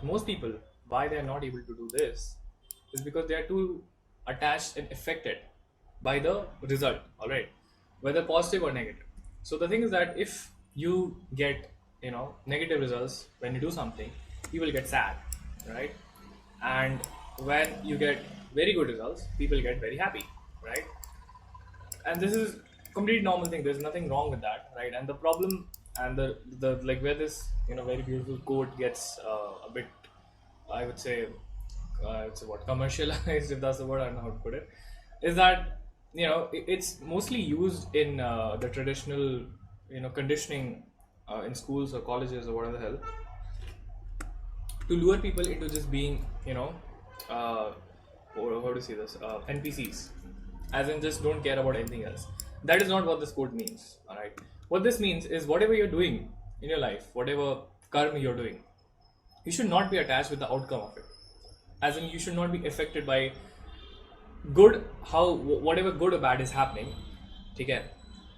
Most people, why they are not able to do this is because they are too attached and affected by the result, all right, whether positive or negative. So the thing is that if you get negative results when you do something, you will get sad, right? And when you get very good results, people get very happy, right? And this is completely normal thing. There's nothing wrong with that, right? And the problem and the like where this very beautiful quote gets a bit, I would say, it's what commercialized, if that's the word. I don't know how to put it. Is that it's mostly used in the traditional conditioning in schools or colleges or whatever the hell, to lure people into just being uh, or how to say this, NPCs, as in just don't care about anything else. That is not what this quote means. All right, what this means is whatever you're doing in your life, whatever karma you're doing, you should not be attached with the outcome of it. As in, you should not be affected by good, how whatever good or bad is happening. Okay,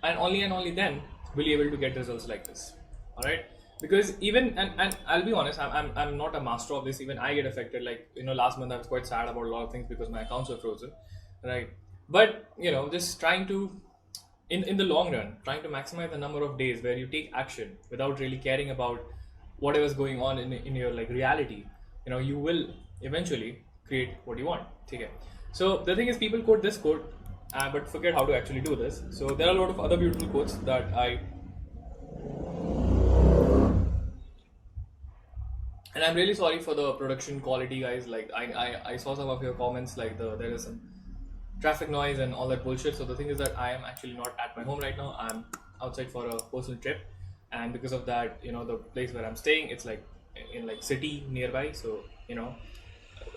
and only then will you able to get results like this. All right, because even and I'll be honest, I'm not a master of this. Even I get affected. Like last month I was quite sad about a lot of things because my accounts were frozen, right? But just trying to, in the long run, trying to maximize the number of days where you take action without really caring about whatever's going on in your like reality. You will eventually create what you want. Okay, so the thing is, people quote this quote, but forget how to actually do this. So there are a lot of other beautiful quotes that I, and I'm really sorry for the production quality, guys. Like I saw some of your comments, like there is some traffic noise and all that bullshit. So the thing is that I am actually not at my home right now. I'm outside for a personal trip, and because of that, the place where I'm staying, it's like in like city nearby. So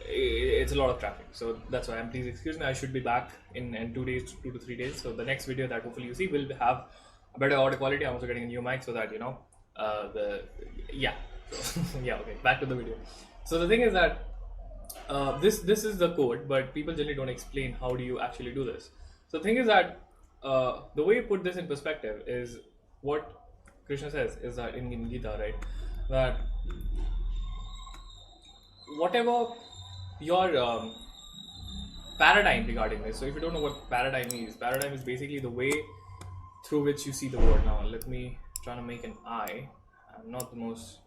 it's a lot of traffic. So that's why I'm. Please excuse me. I should be back in 2 days, 2 to 3 days. So the next video that hopefully you see will have a better audio quality. I'm also getting a new mic so that the yeah. So yeah. Okay. Back to the video. So the thing is that this is the code, but people generally don't explain how do you actually do this. So the thing is that the way you put this in perspective is what Krishna says is that in Gita, right? That whatever your paradigm regarding this. So if you don't know what paradigm is basically the way through which you see the world. Now let me try to make an eye. I'm not the most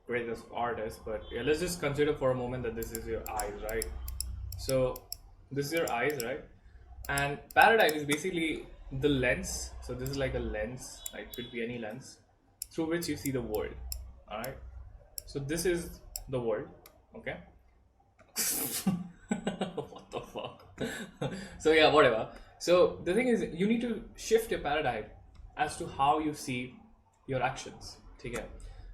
greatest artist, but yeah, let's just consider for a moment that this is your eyes, right? So this is your eyes, right? And paradigm is basically the lens. So this is like a lens, like it could be any lens through which you see the world. All right. So this is the world. Okay. What the fuck? So yeah, whatever. So the thing is, you need to shift your paradigm as to how you see your actions. Okay.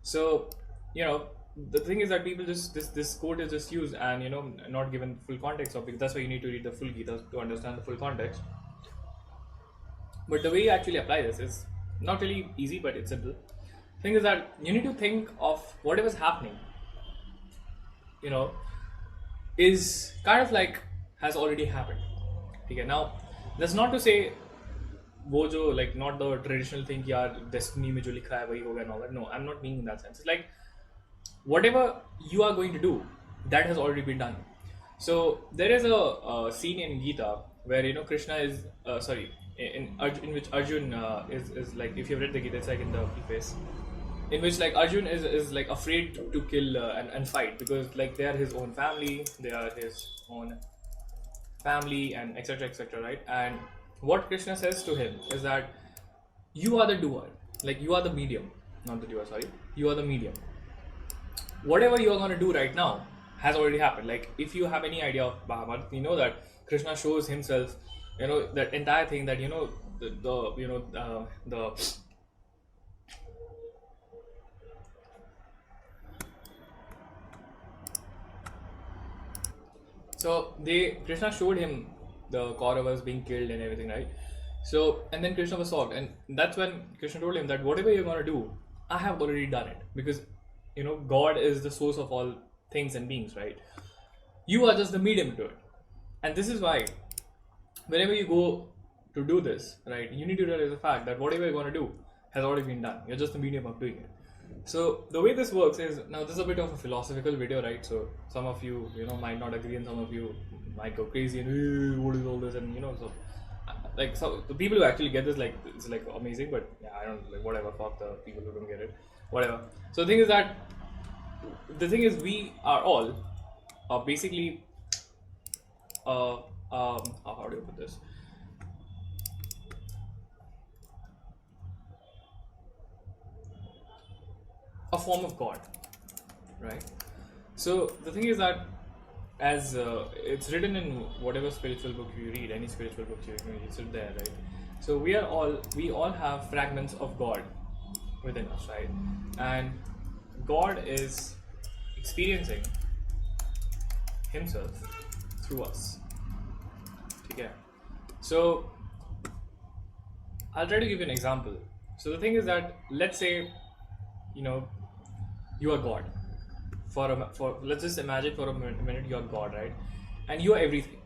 So the thing is that people just this quote is just used and not given full context of it. That's why you need to read the full Gita to understand the full context. But the way you actually apply this is not really easy, but it's simple. Thing is that you need to think of whatever's happening you know is kind of like has already happened. Okay, now that's not to say वो जो like not the traditional thing कि यार destiny में जो लिखा है वही होगा and all that. No, I'm not meaning in that sense. It's like whatever you are going to do, that has already been done. So there is a scene in Gita where Krishna is sorry in which Arjun is like, if you've read the Gita, it's like in the preface, in which like Arjun is like afraid to kill and fight because like they are his own family, they are his own family and etc, right? And what Krishna says to him is that you are the doer, like you are the medium, not the doer, sorry, you are the medium. Whatever you are going to do right now has already happened. Like if you have any idea of Mahabharata, you know that Krishna shows himself, that entire thing that the so they Krishna showed him the Kauravas being killed and everything, right? So and then Krishna was shocked, and that's when Krishna told him that whatever you're gonna do, I have already done it, because God is the source of all things and beings, right? You are just the medium to it, and this is why whenever you go to do this, right, you need to realize the fact that whatever you're gonna do has already been done. You're just the medium of doing it. So the way this works is, now this is a bit of a philosophical video, right? So some of you, might not agree, and some of you might go crazy and what is all this, and so like, so the people who actually get this, like, it's like amazing, but yeah, I don't, like, whatever, fuck the people who don't get it, whatever. So the thing is we are all basically how do you put this, a form of God, right? So the thing is that, as it's written in whatever spiritual book you read, any spiritual book you read, it's there, right? So we all have fragments of God within us, right? And God is experiencing himself through us. Okay. So I'll try to give you an example. So the thing is that, let's say, you are God. For let's just imagine for a minute you are God, right? And you are everything.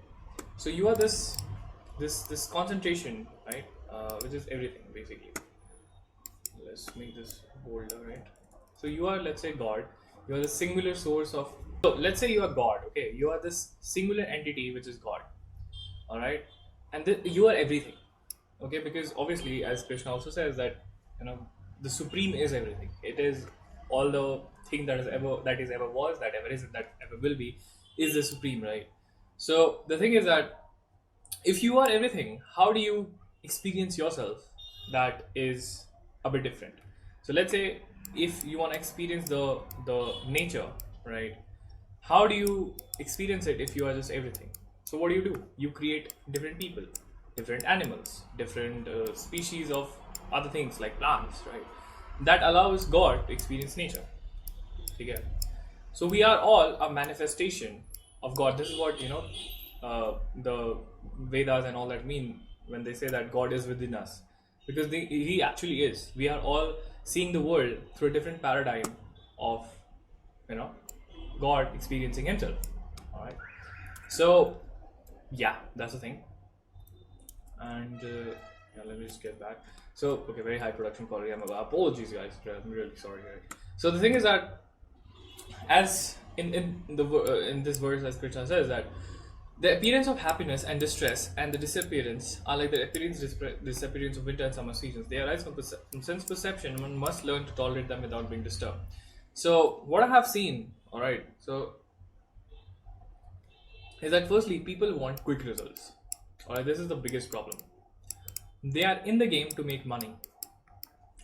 So you are this concentration, right? Which is everything basically. Let's make this bolder, right? So you are, let's say, God. You are the singular source of. So let's say you are God. Okay, you are this singular entity which is God. All right, and you are everything. Okay, because obviously, as Krishna also says, that the supreme is everything. It is all the thing that is ever was, that ever is, and that ever will be, is the supreme, right? So the thing is that, if you are everything, how do you experience yourself that is a bit different? So let's say, if you want to experience the nature, right? How do you experience it if you are just everything? So what do? You create different people, different animals, different species of other things like plants, right? That allows God to experience nature. Okay. So we are all a manifestation of God. This is what the Vedas and all that mean when they say that God is within us, because He actually is. We are all seeing the world through a different paradigm of God experiencing Himself. All right. So yeah, that's the thing. And yeah, let me just get back. So okay, very high production quality. Apologies, guys. I'm really sorry. Right? So the thing is that, as in this verse, as Krishna says, that the appearance of happiness and distress and the disappearance are like the disappearance of winter and summer seasons. They arise from sense perception, and one must learn to tolerate them without being disturbed. So what I have seen, all right, so is that, firstly, people want quick results. All right, this is the biggest problem. They are in the game to make money,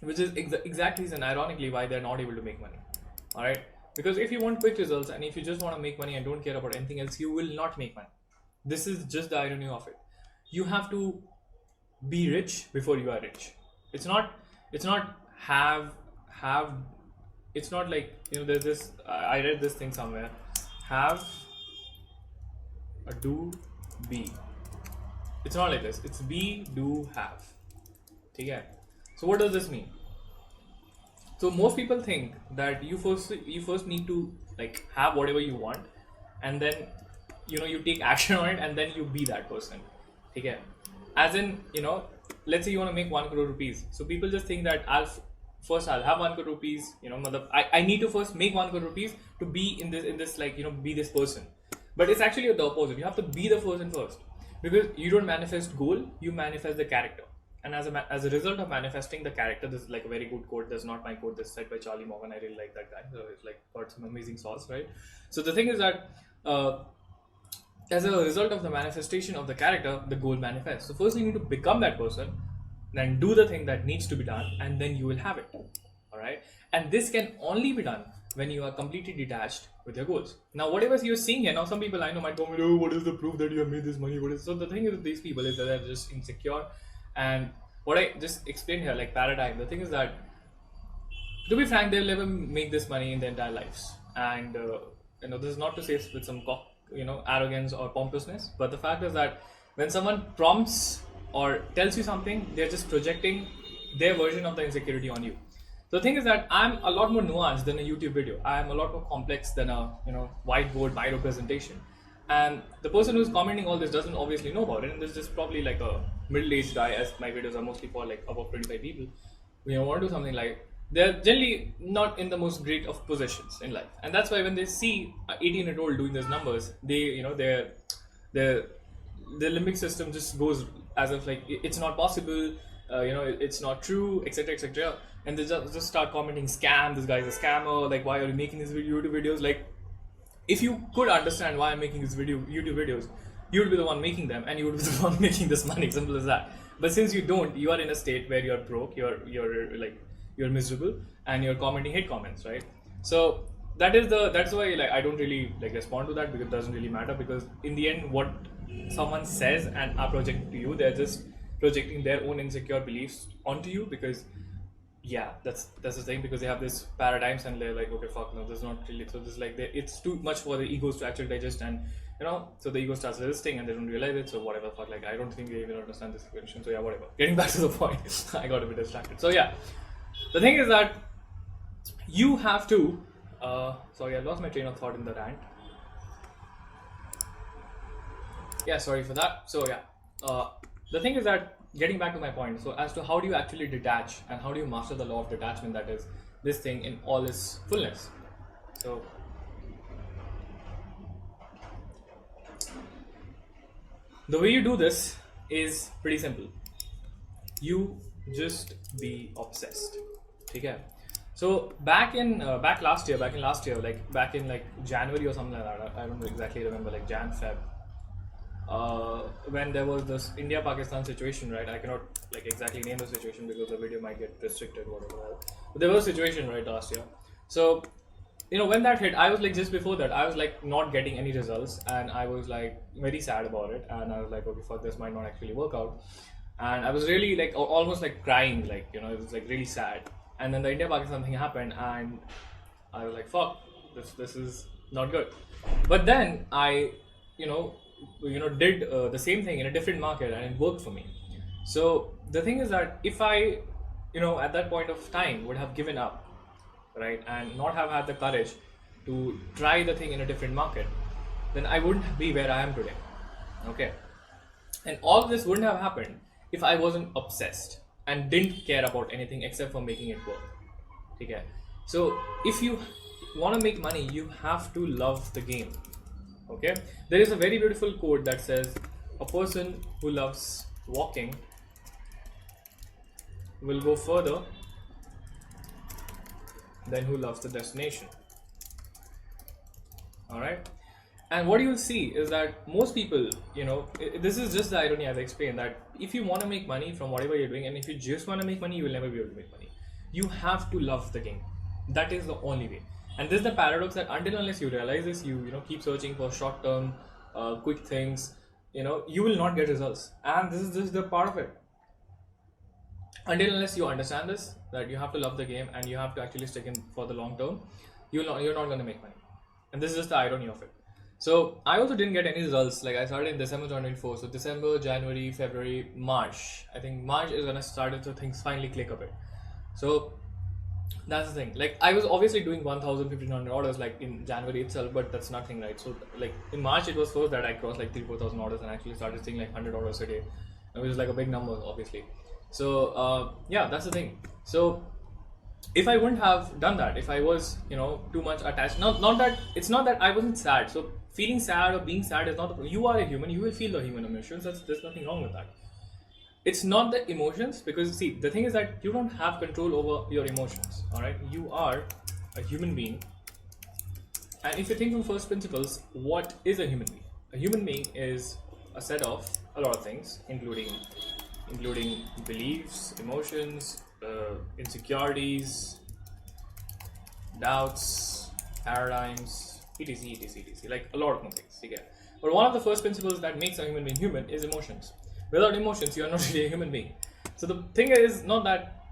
which is exactly and ironically why they're not able to make money. All right, because if you want quick results, and if you just want to make money and don't care about anything else, you will not make money. This is just the irony of it. You have to be rich before you are rich. It's not have. It's not like, there's this, I read this thing somewhere, have a do be. It's not like this. It's be, do, have. Okay. So what does this mean? So most people think that you first need to, like, have whatever you want, and then you take action on it, and then you be that person. Okay. As in, let's say you want to make 1 crore rupees. So people just think that I'll have 1 crore rupees. I need to first make 1 crore rupees to be in this like, be this person. But it's actually the opposite. You have to be the person first, because you don't manifest goal, you manifest the character. And as a result of manifesting the character, this is like a very good quote. That's not my quote. This is said by Charlie Morgan. I really like that guy. So it's like got some amazing sauce, right? So the thing is that, as a result of the manifestation of the character, the goal manifests. So first you need to become that person, then do the thing that needs to be done, and then you will have it. All right. And this can only be done when you are completely detached with your goals. Now, whatever you're seeing here, now some people I know might go, oh, what is the proof that you have made this money? So the thing is with these people is that they're just insecure. And what I just explained here, like paradigm, the thing is that, to be frank, they'll never make this money in their entire lives. And this is not to say with some arrogance or pompousness, but the fact is that when someone prompts or tells you something, they're just projecting their version of the insecurity on you. So the thing is that I'm a lot more nuanced than a YouTube video. I am a lot more complex than a whiteboard Miro presentation. And the person who's commenting all this doesn't obviously know about it. And this is probably like a middle-aged guy, as my videos are mostly for like above 25 people. We want to do something like they're generally not in the most great of positions in life, and that's why when they see a 18-year-old doing those numbers, they, their the limbic system just goes as if like it's not possible, it's not true, etc., etc., and they just start commenting, scam, this guy's a scammer, like why are you making these YouTube videos, like if you could understand why I'm making these YouTube videos, you would be the one making them, and you would be the one making this money. Simple as that. But since you don't, you are in a state where you're broke, you're miserable, and you're commenting hate comments, right? So that's why like I don't really like respond to that, because it doesn't really matter, because in the end, what someone says and are projecting to you, they're just projecting their own insecure beliefs onto you, because yeah, that's the thing, because they have this paradigms and they're like, okay, fuck, no, this is not really, so this is like it's too much for the egos to actually digest, and so the ego starts resisting and they don't realize it, so whatever, fuck, like I don't think they even understand this question, so yeah, whatever, getting back to the point. I got a bit distracted. So yeah, the thing is that you have to sorry, I lost my train of thought in the rant. Yeah, sorry for that. So yeah, the thing is that, getting back to my point, so as to how do you actually detach and how do you master the law of detachment, that is this thing in all its fullness. So the way you do this is pretty simple. You just be obsessed. Okay. So back in last year, like back in like January or something like that. I don't exactly remember, like Jan Feb, when there was this India-Pakistan situation, right? I cannot like exactly name the situation because the video might get restricted, whatever. But there was a situation right last year. So, when that hit, I was like, just before that, I was like not getting any results, and I was like very sad about it, and I was like, okay, fuck, this might not actually work out, and I was really like almost like crying, like it was like really sad. And then the India-Pakistan thing happened, and I was like, fuck, this is not good. But then I, you know, did the same thing in a different market, and it worked for me. So the thing is that if I, at that point of time would have given up, right, and not have had the courage to try the thing in a different market, then I wouldn't be where I am today. Okay, and all this wouldn't have happened if I wasn't obsessed and didn't care about anything except for making it work. Okay, so if you want to make money, you have to love the game. Okay, there is a very beautiful quote that says, a person who loves walking will go further than who loves the destination. All right, and what you will see is that most people, this is just the irony I've explained, that if you want to make money from whatever you're doing, and if you just want to make money, you will never be able to make money. You have to love the game. That is the only way. And this is the paradox, that until unless you realize this, you keep searching for short term, quick things, you will not get results. And this is just the part of it. Until unless you understand this, that you have to love the game and you have to actually stick in for the long term, you're not going to make money. And this is just the irony of it. So I also didn't get any results. Like I started in December 2024. So December, January, February, March. I think March is when I started to things finally click a bit. So that's the thing. Like I was obviously doing 1,000, 1,500 orders like in January itself, but that's nothing, right? So like in March it was first that I crossed like 3,000-4,000 orders and actually started seeing like 100 orders a day, which is like a big number, obviously. So yeah, that's the thing. So if I wouldn't have done that, if I was too much attached, not that it's not that I wasn't sad. So feeling sad or being sad is not the problem. You are a human. You will feel the human emotions. There's nothing wrong with that. It's not the emotions, because see, the thing is that you don't have control over your emotions. All right, you are a human being, and if you think from first principles, what is a human being? A human being is a set of a lot of things, including beliefs, emotions, insecurities, doubts, paradigms, etc, etc, etc, like a lot of more things. Okay, but one of the first principles that makes a human being human is emotions. Without emotions, you are not really a human being. So the thing is not that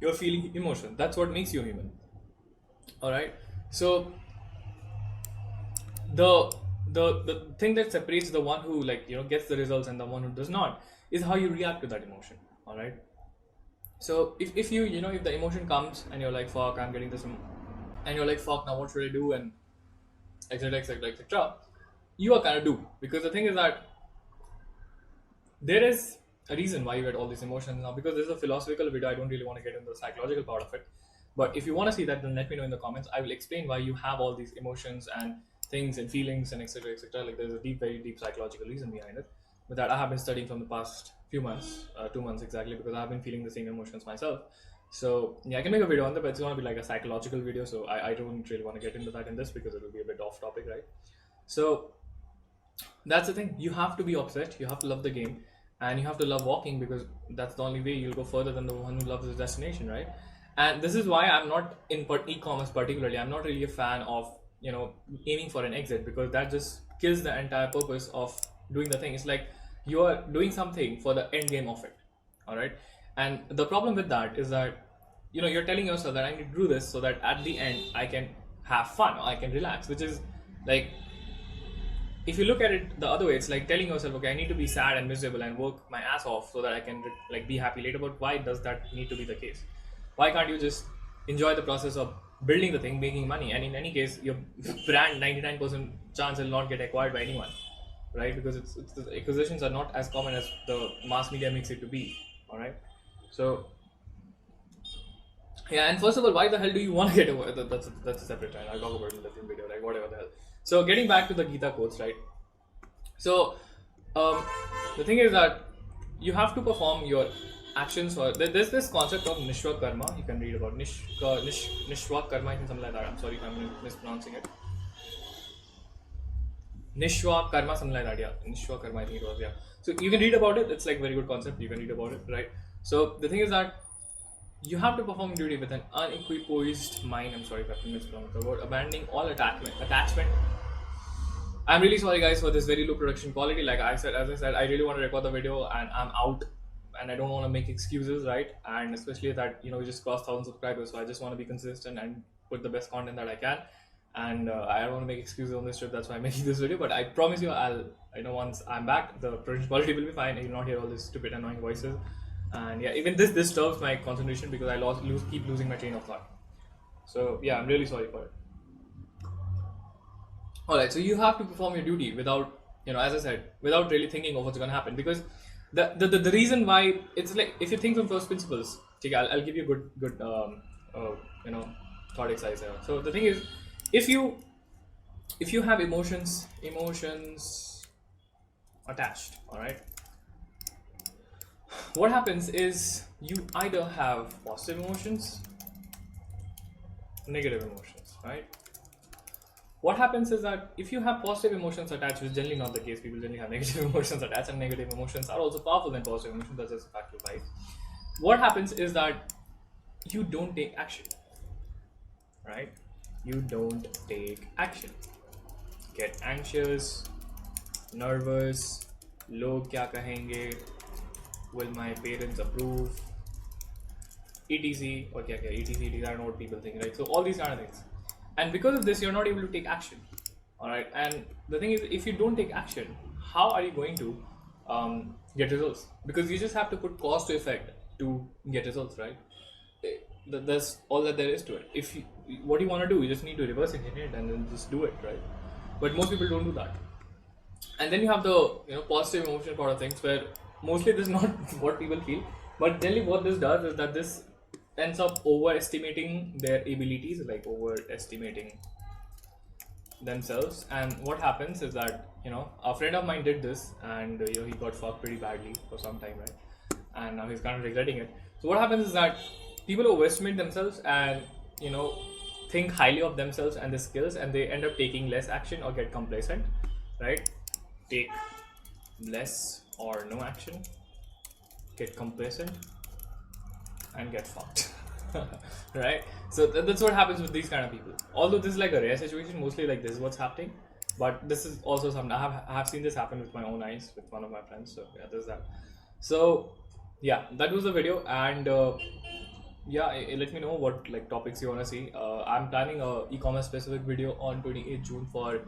you're feeling emotion. That's what makes you human. All right. So the thing that separates the one who gets the results and the one who does not is how you react to that emotion. All right. So if you if the emotion comes and you're like, fuck, I'm getting this, and you're like, fuck, now what should I do, and etc, etc, etc, you are kind of doomed, because the thing is that there is a reason why you get all these emotions now. Because this is a philosophical video, I don't really want to get into the psychological part of it. But if you want to see that, then let me know in the comments. I will explain why you have all these emotions and things and feelings and etc. etc. Like there's a deep, very deep psychological reason behind it. But that I have been studying from the past few months, 2 months exactly, because I have been feeling the same emotions myself. So yeah, I can make a video on that, but it's gonna be like a psychological video. So I don't really want to get into that in this because it will be a bit off topic, right? So that's the thing. You have to be upset. You have to love the game, and you have to love walking because that's the only way you'll go further than the one who loves his destination, right? And this is why I'm not in e-commerce particularly. I'm not really a fan of aiming for an exit because that just kills the entire purpose of doing the thing. It's like you are doing something for the end game of it, all right? And the problem with that is that you're telling yourself that I need to do this so that at the end I can have fun or I can relax, which is like, if you look at it the other way, it's like telling yourself, okay, I need to be sad and miserable and work my ass off so that I can like be happy later. But why does that need to be the case? Why can't you just enjoy the process of building the thing, making money? And in any case, your brand 99% chance will not get acquired by anyone, right? Because it's the acquisitions are not as common as the mass media makes it to be. All right, so yeah, and first of all, why the hell do you want to get away? That's a separate time. I'll talk about it in a different video, like whatever the hell. So getting back to the Gita quotes, right? So the thing is that you have to perform your actions. For there's this concept of Nishwa Karma. You can read about Nishwa Karma, I think something like that. I'm sorry if I'm mispronouncing it. Nishwa Karma, something like that. Yeah, Nishwa Karma, I think it was. Yeah. So you can read about it. It's like very good concept. You can read about it, right? So the thing is that you have to perform duty with an unequipoised mind. I'm sorry if I mispronounced the word. Abandoning all attachment. I'm really sorry, guys, for this very low production quality. Like as I said, I really want to record the video, and I'm out, and I don't want to make excuses, right? And especially that we just crossed 1,000 subscribers, so I just want to be consistent and put the best content that I can. And I don't want to make excuses on this trip. That's why I'm making this video. But I promise you, once I'm back, the production quality will be fine. You'll not hear all these stupid, annoying voices. And yeah, even this disturbs my concentration because I keep losing my train of thought. So yeah, I'm really sorry for it. Alright, so you have to perform your duty without, as I said, without really thinking of what's going to happen. Because the reason why, it's like, if you think from first principles, okay, I'll give you a good thought exercise here. So the thing is, if you have emotions attached, alright, what happens is you either have positive emotions, negative emotions, right? What happens is that if you have positive emotions attached, which is generally not the case, people generally have negative emotions attached, and negative emotions are also powerful than positive emotions. That's just a fact of life. What happens is that you don't take action, right? You don't take action. Get anxious, nervous, log kya kahenge, will my parents approve, etc. or kya kya, etc. I don't know what people think, right? So all these kind of things. And because of this, you're not able to take action. All right. And the thing is, if you don't take action, how are you going to get results? Because you just have to put cause to effect to get results, right? That's all that there is to it. What you want to do, you just need to reverse engineer it and then just do it, right? But most people don't do that. And then you have the positive emotional part of things, where mostly this is not what people feel, but generally what this does is that this ends up overestimating their abilities, like overestimating themselves. And what happens is that a friend of mine did this, and he got fucked pretty badly for some time, right? And now he's kind of regretting it. So what happens is that people overestimate themselves and think highly of themselves and their skills, and they end up taking less action or get complacent, right? Take less or no action, get complacent, and get fucked. Right? So that's what happens with these kind of people. Although this is like a rare situation, mostly like this is what's happening. But this is also something I have seen this happen with my own eyes with one of my friends. So yeah, there's that. So yeah, that was the video. And let me know what like topics you want to see. I'm planning a e-commerce specific video on 28th June for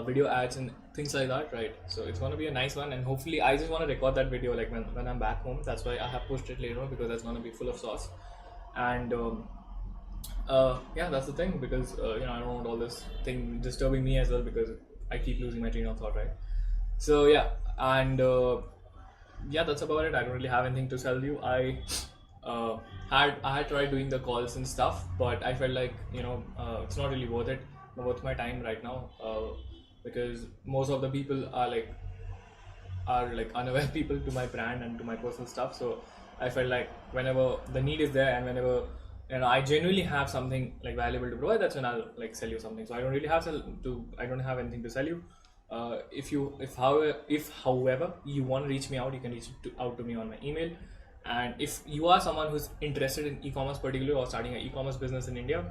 video ads and things like that, right? So it's going to be a nice one, and hopefully I just want to record that video like when I'm back home. That's why I have pushed it later, because that's going to be full of sauce. And that's the thing, because I don't want all this thing disturbing me as well, because I keep losing my train of thought, right? So yeah, and yeah, that's about it. I don't really have anything to tell you. Uh, I had tried doing the calls and stuff, but I felt like, it's not really worth my time right now, because most of the people are like unaware people to my brand and to my personal stuff. So I felt like whenever the need is there, and whenever I genuinely have something like valuable to provide, that's when I'll like sell you something. So I don't have anything to sell you. If however you want to reach me out, you can out to me on my email. And if you are someone who's interested in e-commerce particularly, or starting an e-commerce business in India,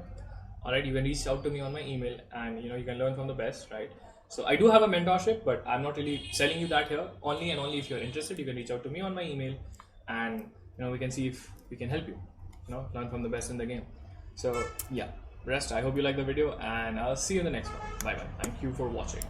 all right, you can reach out to me on my email, and you can learn from the best, right? So I do have a mentorship, but I'm not really selling you that here. Only and only if you're interested, you can reach out to me on my email, and we can see if we can help you, learn from the best in the game. So yeah, rest. I hope you like the video, and I'll see you in the next one. Bye bye. Thank you for watching.